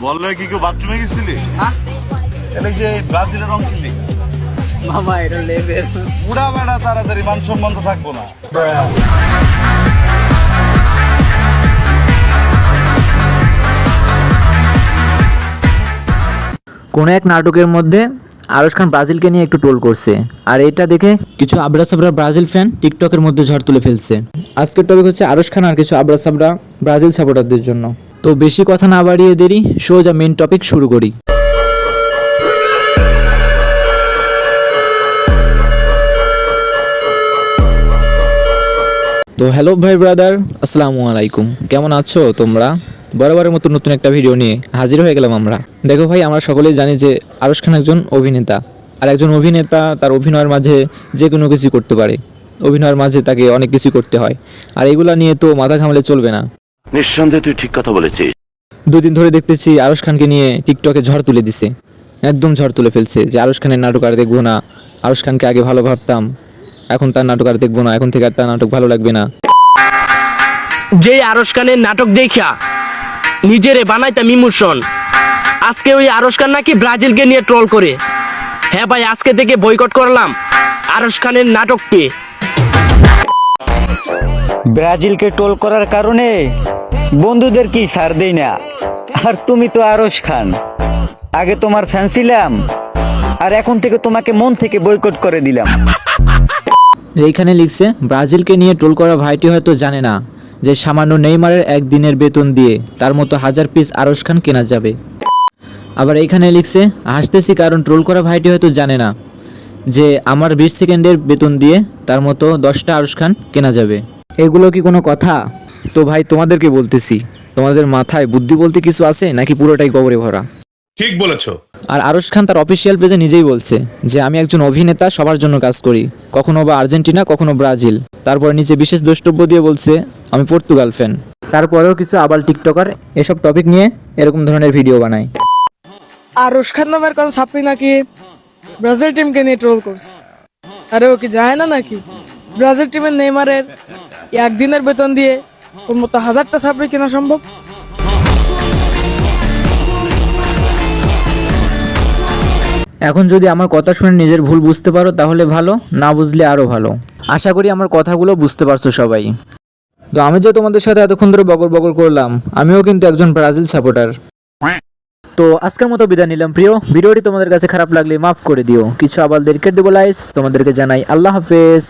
বললে কি কেউ বাথরুমে গেছিলি? হ্যাঁ এলে যে ব্রাজিলের রং কিনলি মামা, এটা লেভেল। পুরা বেড়া তাড়াতাড়ি মান সম্মান তো থাকবো না। কোনো এক নাটকের মধ্যে আরশ খান ব্রাজিলকে নিয়ে একটু ট্রোল করছে, আর এটা দেখে কিছু আবরা সাবরা ব্রাজিল ফ্যান টিকটকের মধ্যে ঝড় তুলে ফেলছে। আজকের টপিক হচ্ছে আরশ খান আর কিছু আবরা সাবরা ব্রাজিল সাপোর্টারদের জন্য। তো বেশি কথা না বাড়িয়ে দেরি, সোজা মেইন টপিক শুরু করি। তো হ্যালো ভাই ব্রাদার, আসসালামু আলাইকুম। কেমন আছো তোমরা? বরাবরের মতো নতুন একটা ভিডিও নিয়ে হাজির হয়ে গেলাম আমরা। দেখো ভাই, আমরা সকলেই জানি যে আরশ খান একজন অভিনেতা, আর একজন অভিনেতা তার অভিনয়ের মাঝে যে কোনো কিছু করতে পারে। অভিনয়ের মাঝে তাকে অনেক কিছু করতে হয়, আর এগুলা নিয়ে তো মাথা ঘামালে চলবে না। নিঃসন্দেহে তুই ঠিক কথা বলেছিস। দুদিন ধরে দেখতেছি আরশ খানকে নিয়ে টিকটকে ঝড় তুলে দিছে, একদম ঝড় তুলে ফেলছে যে আরশ খানের নাটক আর দেখবো না। আরশ খানকে আগে ভালো ভাবতাম, এখন তার নাটক আর দেখবো না, এখন থেকে আর তার নাটক ভালো লাগবে না। যে আরশ খানের নাটক দেখা নিজেরে বানাইতাম ইমোশন, আজকে ওই আরশ খান নাকি ব্রাজিলকে নিয়ে ট্রল করে। হ্যাঁ ভাই, আজকে থেকে বয়কট করলাম আরশ খানের নাটককে। ব্রাজিলকে টোল করার কারণে বন্ধুদের কি ছাড় দেই না। আর তুমি তো আরশ খান, আগে তোমার ফ্যান ছিলাম, আর এখন থেকে তোমাকে মন থেকে বয়কট করে দিলাম। এইখানে লিখছে ব্রাজিলকে নিয়ে ট্রোল করা ভাইটি হয়তো জানে না যে সামান্য নেইমারের একদিনের বেতন দিয়ে তার মতো 1000 পিস আরশ খান কেনা যাবে। আবার এইখানে লিখছে হাসতেছি কারণ ট্রোল করা ভাইটি হয়তো জানে না যে আমার 20 সেকেন্ডের বেতন দিয়ে তার মতো 10টা আরশ খান কেনা যাবে। এগুলো কি কোনো কথা? তো ভাই তোমাদেরকে বলতেছি, তোমাদের মাথায় বুদ্ধি বলতে কিছু আছে নাকি পুরোটাই গোবরে ভরা? ঠিক বলেছো। আর আরশ খান তার অফিসিয়াল পেজে নিজেই বলছে যে আমি একজন অভিনেতা, সবার জন্য কাজ করি, কখনো বা আর্জেন্টিনা, কখনো ব্রাজিল। তারপর নিচে বিশেষ দ্রষ্টব্য দিয়ে বলছে আমি পর্তুগাল ফ্যান। তারপরেও কিছু আবার টিকটকার এসব টপিক নিয়ে এরকম ধরনের ভিডিও বানায়। আরশ খান নামের কোন ছাত্রী নাকি ব্রাজিল টিমকে নিয়ে ট্রোল করছে। আরে ও কি যায় না নাকি ব্রাজিল টিমের নেইমারের একদিনের বেতন দিয়ে ওর মতো 1000টা ছাত্রী কেনা সম্ভব? এখন যদি আমার কথা শুনে নিজের ভুল বুঝতে পারো তাহলে ভালো, না বুঝলে আরও ভালো। আশা করি আমার কথাগুলো বুঝতে পারছো সবাই। তো আমি যে তোমাদের সাথে এতক্ষণ ধরে বকর বকর করলাম, আমিও কিন্তু একজন ব্রাজিল সাপোর্টার। তো আজকের মতো বিদায় নিলাম প্রিয়। ভিডিওটি তোমাদের কাছে খারাপ লাগলে মাফ করে দিও। কিছু আবালদের কেটে দেবো লাইস। তোমাদেরকে জানাই আল্লাহ হাফেজ।